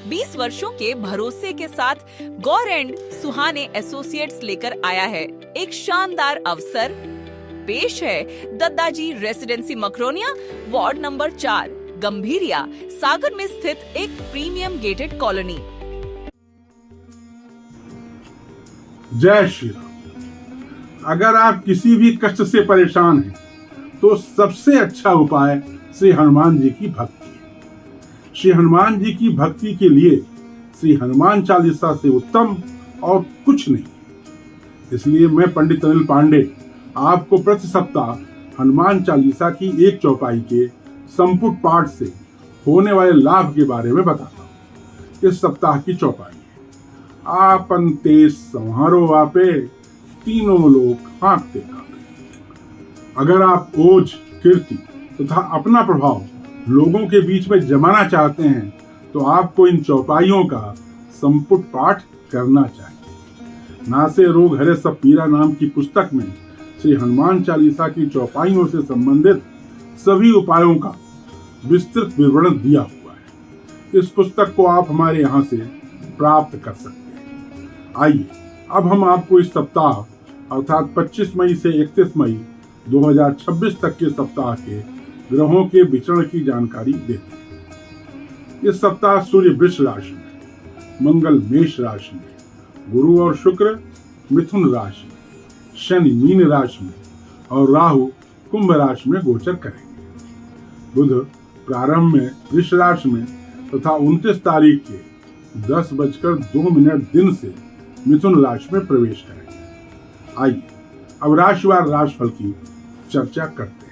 20 वर्षों के भरोसे के साथ गौर एंड सुहाने एसोसिएट्स लेकर आया है एक शानदार अवसर। पेश है Daddaji residency Makronia, ward number 4, गंभीरिया, सागर में स्थित एक प्रीमियम गेटेड कॉलोनी। जय श्री राम। अगर आप किसी भी कष्ट से परेशान हैं तो सबसे अच्छा उपाय श्री हनुमान जी की भक्ति है। श्री हनुमान जी की भक्ति के लिए श्री हनुमान चालीसा से उत्तम और कुछ नहीं। इसलिए मैं पंडित अनिल पांडे आपको प्रति सप्ताह हनुमान चालीसा की एक चौपाई के संपुट पाठ से होने वाले लाभ के बारे में बताता हूँ। इस सप्ताह की चौपाई है, आपन तेज संहारो आपे, तीनों लोग हाँकते कांपे। अगर आप ओज, कीर्ति तथा अपना प्रभाव लोगों के बीच में जमाना चाहते हैं तो आपको इन चौपाइयों का संपुट पाठ करना चाहिए। नासे रोग हरे सब पीरा नाम की पुस्तक में श्री हनुमान चालीसा की चौपाइयों से संबंधित सभी उपायों का विस्तृत विवरण दिया हुआ है। इस पुस्तक को आप हमारे यहाँ से प्राप्त कर सकते हैं। आइए अब हम आपको इस सप्ताह अर्थात 25 मई से 31 मई 2026 तक के सप्ताह के ग्रहों के विचरण की जानकारी देते हैं। इस सप्ताह सूर्य वृष राशि में, मंगल मेष राशि में, गुरु और शुक्र मिथुन राशि में, शनि मीन राशि में और राहु कुंभ राशि में गोचर करेंगे। बुध प्रारंभ में वृष राशि में तथा 29 तारीख के 10:02 दिन से मिथुन राशि में प्रवेश करेंगे। आइए अब राशिवार राशिफल की चर्चा करते हैं।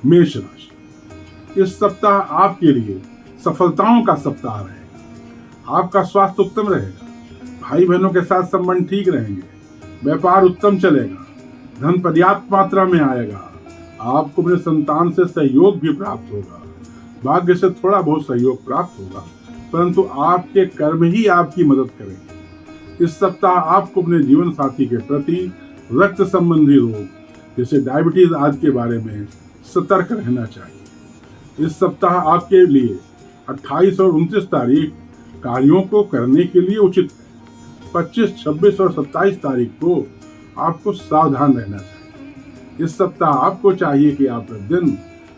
मेष राशि, इस सप्ताह आपके लिए सफलताओं का सप्ताह रहेगा। आपका स्वास्थ्य उत्तम रहेगा, भाई बहनों के साथ संबंध ठीक रहेंगे, व्यापार उत्तम चलेगा, धन पर्याप्त मात्रा में आएगा। आपको अपने संतान से सहयोग भी प्राप्त होगा, भाग्य से थोड़ा बहुत सहयोग प्राप्त होगा, परंतु आपके कर्म ही आपकी मदद करेंगे। इस सप्ताह आपको अपने जीवन साथी के प्रति रक्त संबंधी रोग जैसे डायबिटीज आदि के बारे में सतर्क रहना चाहिए। इस सप्ताह आपके लिए 28 और 29 तारीख कार्यों को करने के लिए उचित है। 25, 26 और 27 तारीख को आपको सावधान रहना चाहिए। इस सप्ताह आपको चाहिए कि आप प्रतिदिन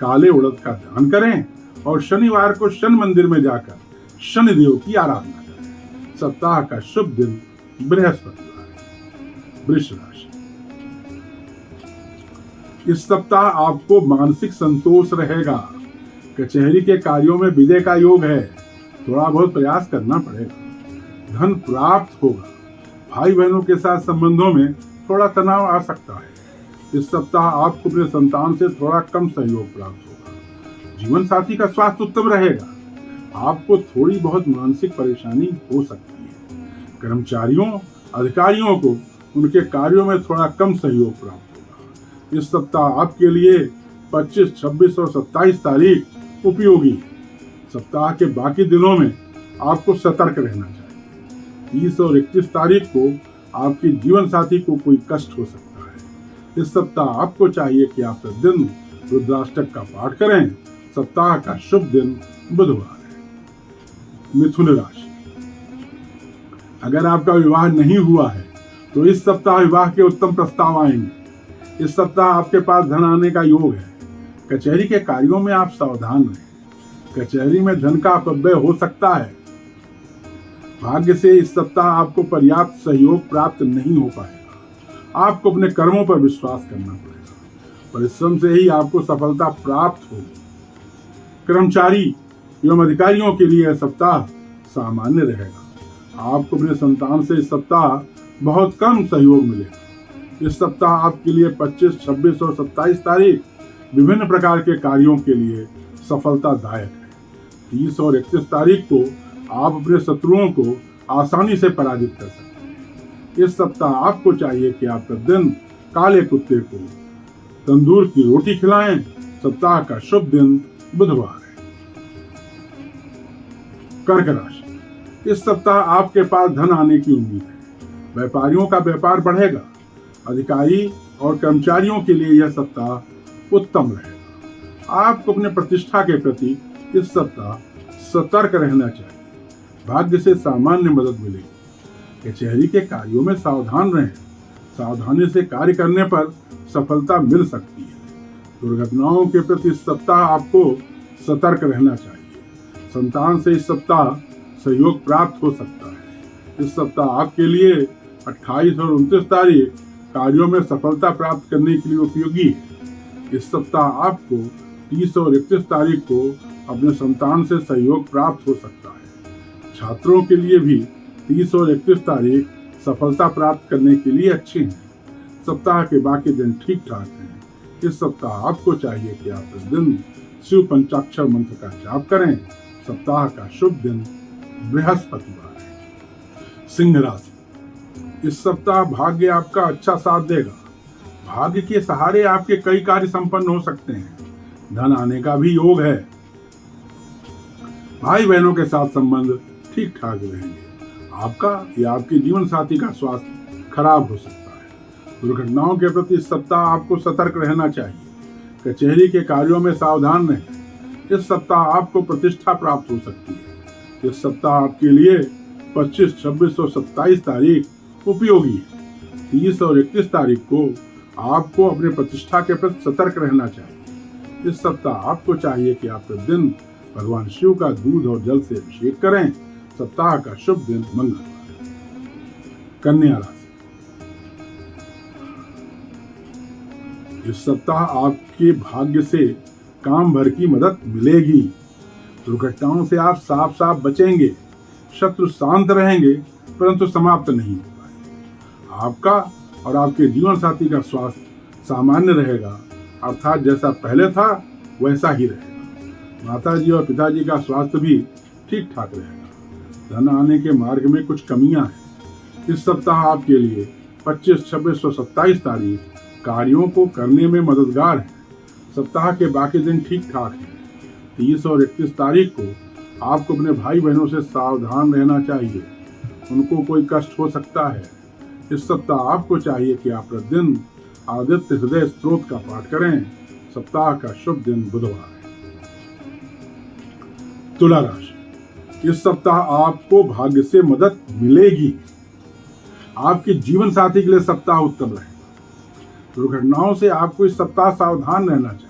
काले उड़द का दान करें और शनिवार को शनि मंदिर में जाकर शनिदेव की आराधना करें। सप्ताह का शुभ दिन बृहस्पतिवार है। वृष राशि, इस सप्ताह आपको मानसिक संतोष रहेगा। कचहरी के कार्यों में विजय का योग है, थोड़ा बहुत प्रयास करना पड़ेगा। धन प्राप्त होगा, भाई बहनों के साथ संबंधों में थोड़ा तनाव आ सकता है। इस सप्ताह आपको अपने संतान से थोड़ा कम सहयोग प्राप्त होगा। जीवन साथी का स्वास्थ्य उत्तम रहेगा, आपको थोड़ी बहुत मानसिक परेशानी हो सकती है। कर्मचारियों, अधिकारियों को उनके कार्यों में थोड़ा कम सहयोग प्राप्त होगा। इस सप्ताह आपके लिए 25, 26 और 27 तारीख उपयोगी है। सप्ताह के बाकी दिनों में आपको सतर्क रहना चाहिए। 30 और 31 तारीख को आपके जीवन साथी को कोई कष्ट हो सकता है। इस सप्ताह आपको चाहिए कि आप प्रतिदिन रुद्राष्टक का पाठ करें। सप्ताह का शुभ दिन बुधवार है। मिथुन राशि, अगर आपका विवाह नहीं हुआ है तो इस सप्ताह विवाह के उत्तम प्रस्ताव आएंगे। इस सप्ताह आपके पास धन आने का योग है। कचहरी के कार्यों में आप सावधान रहें, कचहरी में धन का अपव्यय हो सकता है। भाग्य से इस सप्ताह आपको पर्याप्त सहयोग प्राप्त नहीं हो पाएगा। आपको अपने कर्मों पर विश्वास करना पड़ेगा, परिश्रम से ही आपको सफलता प्राप्त होगी। कर्मचारी एवं अधिकारियों के लिए यह सप्ताह सामान्य रहेगा। आपको अपने संतान से इस सप्ताह बहुत कम सहयोग मिलेगा। इस सप्ताह आपके लिए 25, 26 और 27 तारीख विभिन्न प्रकार के कार्यों के लिए सफलतादायक है। 30 और 31 तारीख को आप अपने शत्रुओं को आसानी से पराजित कर सकते हैं। इस सप्ताह आपको चाहिए कि आप प्रतिदिन काले कुत्ते को तंदूर की रोटी खिलाएं। सप्ताह का शुभ दिन बुधवार है। कर्क राशि, इस सप्ताह आपके पास धन आने की उम्मीद है। व्यापारियों का व्यापार बढ़ेगा। अधिकारी और कर्मचारियों के लिए यह सप्ताह उत्तम रहेगा। आपको अपने प्रतिष्ठा के प्रति इस सप्ताह सतर्क रहना चाहिए। भाग्य से सामान्य मदद मिलेगी। कचहरी के कार्यों में सावधान रहें। सावधानी से कार्य करने पर सफलता मिल सकती है। दुर्घटनाओं के प्रति इस सप्ताह आपको सतर्क रहना चाहिए। संतान से इस सप्ताह सहयोग प्राप्त हो सकता है। इस सप्ताह आपके लिए 28 और 29 तारीख कार्यों में सफलता प्राप्त करने के लिए उपयोगी है। इस सप्ताह आपको 30 और 31 तारीख को अपने संतान से सहयोग प्राप्त हो सकता है। छात्रों के लिए भी 30 और 31 तारीख सफलता प्राप्त करने के लिए अच्छे हैं। सप्ताह के बाकी दिन ठीक ठाक हैं। इस सप्ताह आपको चाहिए कि आप प्रतिदिन शिव पंचाक्षर मंत्र का जाप करें। सप्ताह का शुभ दिन बृहस्पतिवार है। सिंह राशि, इस सप्ताह भाग्य आपका अच्छा साथ देगा। भाग्य के सहारे आपके कई कार्य संपन्न हो सकते हैं। धन आने का भी योग है। भाई बहनों के साथ संबंध ठीक ठाक रहेंगे। आपका या आपके जीवन साथी का स्वास्थ्य खराब हो सकता है। दुर्घटनाओं के प्रति इस सप्ताह आपको सतर्क रहना चाहिए। कचहरी के कार्यों में सावधान रहें। इस सप्ताह आपको प्रतिष्ठा प्राप्त हो सकती है। इस सप्ताह आपके लिए 25, 26 और 27 तारीख उपयोगी है। 30 और 31 तारीख को आपको अपने प्रतिष्ठा के प्रति सतर्क रहना चाहिए। इस सप्ताह आपको चाहिए कि आप प्रतिदिन भगवान शिव का दूध और जल से अभिषेक करें। सप्ताह का शुभ दिन मंगलवार। कन्या राशि, इस सप्ताह आपके भाग्य से काम भर की मदद मिलेगी। दुर्घटनाओं से आप साफ साफ बचेंगे। शत्रु शांत रहेंगे परंतु समाप्त नहीं हो पाएंगे। आपका और आपके जीवन साथी का स्वास्थ्य सामान्य रहेगा, अर्थात जैसा पहले था वैसा ही रहेगा। माताजी और पिताजी का स्वास्थ्य भी ठीक ठाक रहेगा। धन आने के मार्ग में कुछ कमियां हैं। इस सप्ताह आपके लिए 25, 26 और 27 तारीख कार्यों को करने में मददगार है। सप्ताह के बाकी दिन ठीक ठाक हैं। 30 और 31 तारीख को आपको अपने भाई बहनों से सावधान रहना चाहिए। उनको कोई कष्ट हो सकता है। इस सप्ताह आपको चाहिए कि आप प्रतिदिन आदित्य हृदय स्तोत्र का पाठ करें। सप्ताह का शुभ दिन बुधवार है। तुला राशि, इस सप्ताह आपको भाग्य से मदद मिलेगी। आपके जीवन साथी के लिए सप्ताह उत्तम रहेगा। दुर्घटनाओं से आपको इस सप्ताह सावधान रहना चाहिए।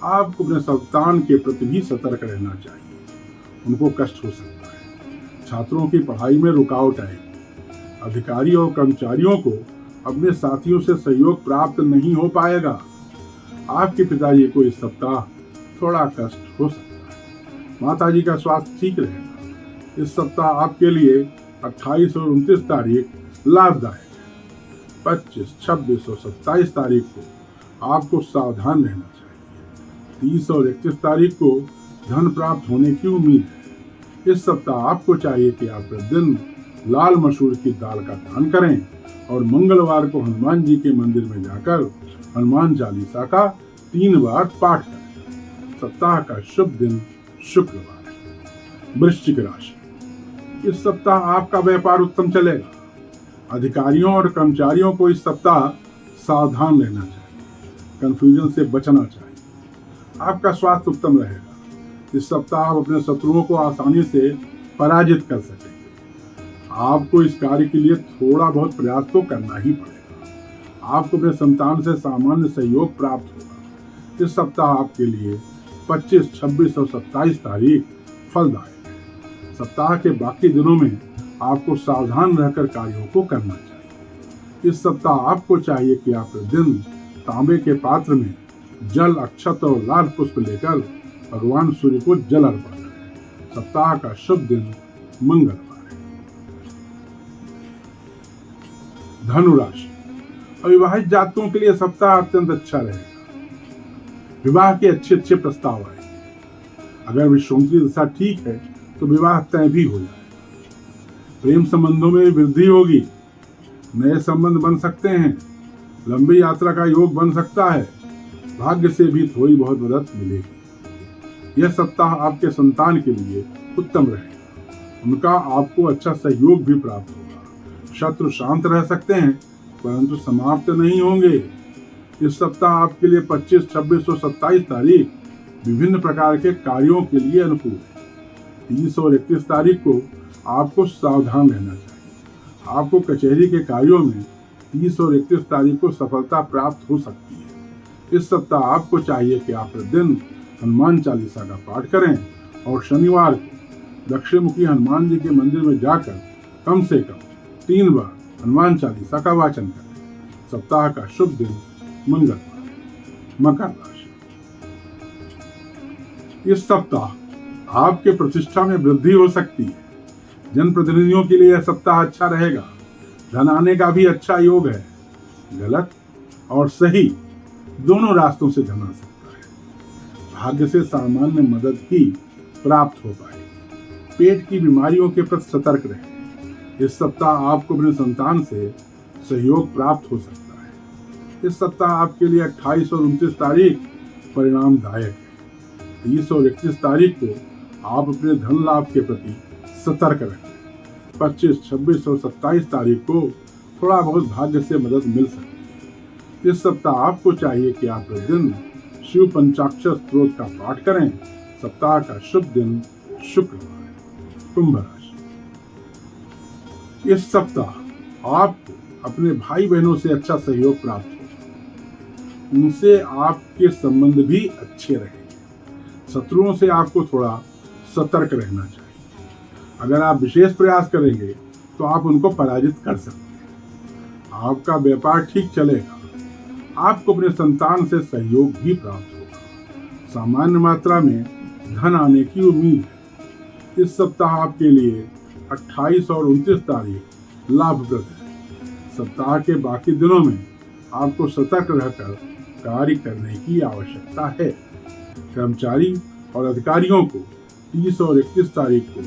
आपको अपने संतान के प्रति भी सतर्क रहना चाहिए। उनको कष्ट हो सकता है। छात्रों की पढ़ाई में रुकावट आएगी। अधिकारी और कर्मचारियों को अपने साथियों से सहयोग प्राप्त नहीं हो पाएगा। आपके पिताजी को इस सप्ताह थोड़ा कष्ट हो सकता है। माताजी का स्वास्थ्य ठीक रहेगा। इस सप्ताह आपके लिए 28 और 29 तारीख लाभदायक है। 25, 26 और 27 तारीख को आपको सावधान रहना चाहिए। 30 और 31 तारीख को धन प्राप्त होने की उम्मीद है। इस सप्ताह आपको चाहिए कि आप प्रतिदिन लाल मसूर की दाल का दान करें और मंगलवार को हनुमान जी के मंदिर में जाकर हनुमान चालीसा का 3 बार पाठ करें। सप्ताह का शुभ दिन शुक्रवार है। वृश्चिक राशि, इस सप्ताह आपका व्यापार उत्तम चलेगा। अधिकारियों और कर्मचारियों को इस सप्ताह सावधान रहना चाहिए। कंफ्यूजन से बचना चाहिए। आपका स्वास्थ्य उत्तम रहेगा। इस सप्ताह आप अपने शत्रुओं को आसानी से पराजित कर सकेंगे। आपको इस कार्य के लिए थोड़ा बहुत प्रयास तो करना ही पड़ेगा। आपको अपने संतान से सामान्य सहयोग प्राप्त होगा। इस सप्ताह आपके लिए 25, 26 और 27 तारीख फलदायक है। सप्ताह के बाकी दिनों में आपको सावधान रहकर कार्यों को करना चाहिए। इस सप्ताह आपको चाहिए कि आप दिन तांबे के पात्र में जल, अक्षत और लाल पुष्प लेकर भगवान सूर्य को जल अर्पण करें। सप्ताह का शुभ दिन मंगलवार है। धनु राशि, अविवाहित जातकों के लिए सप्ताह अत्यंत अच्छा रहेगा। विवाह के अच्छे प्रस्ताव आएंगे। अगर विश्वामित्री दशा ठीक है तो विवाह तय भी हो जाएगा। प्रेम संबंधों में वृद्धि होगी। नए संबंध बन सकते हैं। लंबी यात्रा का योग बन सकता है। भाग्य से भी थोड़ी बहुत मदद मिलेगी। यह सप्ताह आपके संतान के लिए उत्तम रहेगा। उनका आपको अच्छा सहयोग भी प्राप्त होगा। शत्रु शांत रह सकते हैं परंतु समाप्त नहीं होंगे। इस सप्ताह आपके लिए 25, 26 और 27 तारीख विभिन्न प्रकार के कार्यों के लिए अनुकूल है। 30 और 31 तारीख को आपको सावधान रहना चाहिए। आपको कचहरी के कार्यों में 30 और 31 तारीख को सफलता प्राप्त हो सकती है। इस सप्ताह आपको चाहिए कि आप प्रतिदिन हनुमान चालीसा का पाठ करें और शनिवार को दक्षिणमुखी हनुमान जी के मंदिर में जाकर कम से कम 3 बार हनुमान चालीसा का वाचन करें। सप्ताह का शुभ दिन मंगलवार है। मकर राशि, इस सप्ताह आपके प्रतिष्ठा में वृद्धि हो सकती है। जनप्रतिनिधियों के लिए यह सप्ताह अच्छा रहेगा। धन आने का भी अच्छा योग है। गलत और सही दोनों रास्तों से धन आ सकता है। भाग्य से सामान्य मदद ही प्राप्त हो पाए। पेट की बीमारियों के प्रति सतर्क रहें। इस सप्ताह आपको अपने संतान से सहयोग प्राप्त हो सकता है। इस सप्ताह आपके लिए 28 और 29 तारीख परिणामदायक है। 30 और 31 तारीख को आप अपने धन लाभ के प्रति सतर्क रहें। 25, 26 और 27 तारीख को थोड़ा बहुत भाग्य से मदद मिल सकती है। इस सप्ताह आपको चाहिए कि आप प्रतिदिन शिव पंचाक्षर स्तोत्र का पाठ करें। सप्ताह का शुभ दिन शुक्रवार है। कुंभ राशि, इस सप्ताह आपको अपने भाई बहनों से अच्छा सहयोग प्राप्त होगा। उनसे आपके संबंध भी अच्छे रहेंगे। शत्रुओं से आपको थोड़ा सतर्क रहना चाहिए। अगर आप विशेष प्रयास करेंगे तो आप उनको पराजित कर सकते हैं। आपका व्यापार ठीक चलेगा। आपको अपने संतान से सहयोग भी प्राप्त होगा। सामान्य मात्रा में धन आने की उम्मीद है। इस सप्ताह आपके लिए 28 और 29 तारीख लाभप्रद है। सप्ताह के बाकी दिनों में आपको सतर्क रहकर कार्य करने की आवश्यकता है। कर्मचारी और अधिकारियों को 30 और 31 तारीख को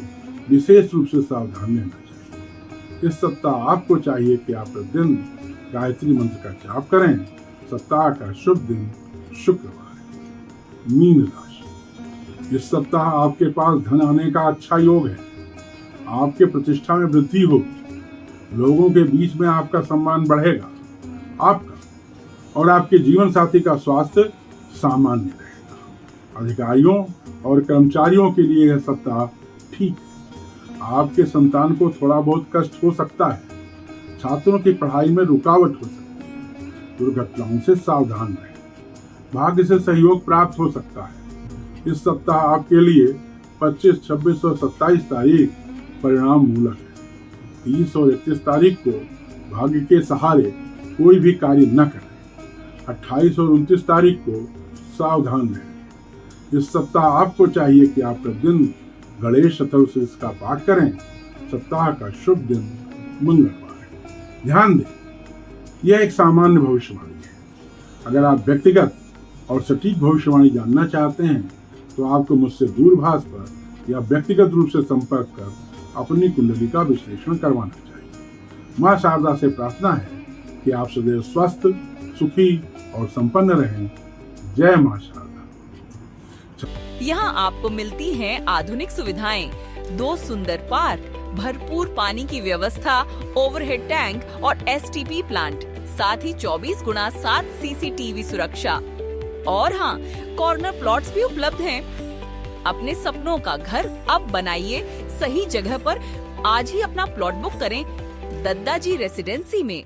विशेष रूप से सावधान रहना चाहिए। इस सप्ताह आपको चाहिए कि आप प्रतिदिन गायत्री मंत्र का जाप करें। सप्ताह का शुभ दिन शुक्रवार है। मीन राशि, इस सप्ताह आपके पास धन आने का अच्छा योग है। आपके प्रतिष्ठा में वृद्धि होगी। लोगों के बीच में आपका सम्मान बढ़ेगा। आपका और आपके जीवन साथी का स्वास्थ्य सामान्य रहेगा। अधिकारियों और कर्मचारियों के लिए यह सप्ताह ठीक है। आपके संतान को थोड़ा बहुत कष्ट हो सकता है। छात्रों की पढ़ाई में रुकावट हो सकती है। दुर्घटनाओं से सावधान रहें। भाग्य से सहयोग प्राप्त हो सकता है। इस सप्ताह आपके लिए 25, 26 और 27 तारीख परिणाम मूलक है। 30 और 31 तारीख को भाग्य के सहारे कोई भी कार्य न करें। 28 और 29 तारीख को सावधान रहें। इस सप्ताह आपको चाहिए कि आप प्रतिदिन गणेश चतुर्थी का पाठ करें। सप्ताह का शुभ दिन मंगलवार है। ध्यान दें, यह एक सामान्य भविष्यवाणी है। अगर आप व्यक्तिगत और सटीक भविष्यवाणी जानना चाहते हैं तो आपको मुझसे दूरभाष पर या व्यक्तिगत रूप से संपर्क कर अपनी कुंडली का विश्लेषण करवाना चाहिए। मां शारदा से प्रार्थना है कि आप सदैव स्वस्थ, सुखी और संपन्न रहें। जय मां शारदा। यहाँ आपको मिलती हैं आधुनिक सुविधाएं, 2 सुंदर पार्क, भरपूर पानी की व्यवस्था, ओवरहेड टैंक और एसटीपी प्लांट, साथ ही 24x7 सीसीटीवी सुरक्षा। और हाँ, कॉर्नर प्लॉट्स भी उपलब्ध हैं। अपने सपनों का घर अब बनाइए सही जगह पर। आज ही अपना प्लॉट बुक करें दद्दाजी रेसिडेंसी में।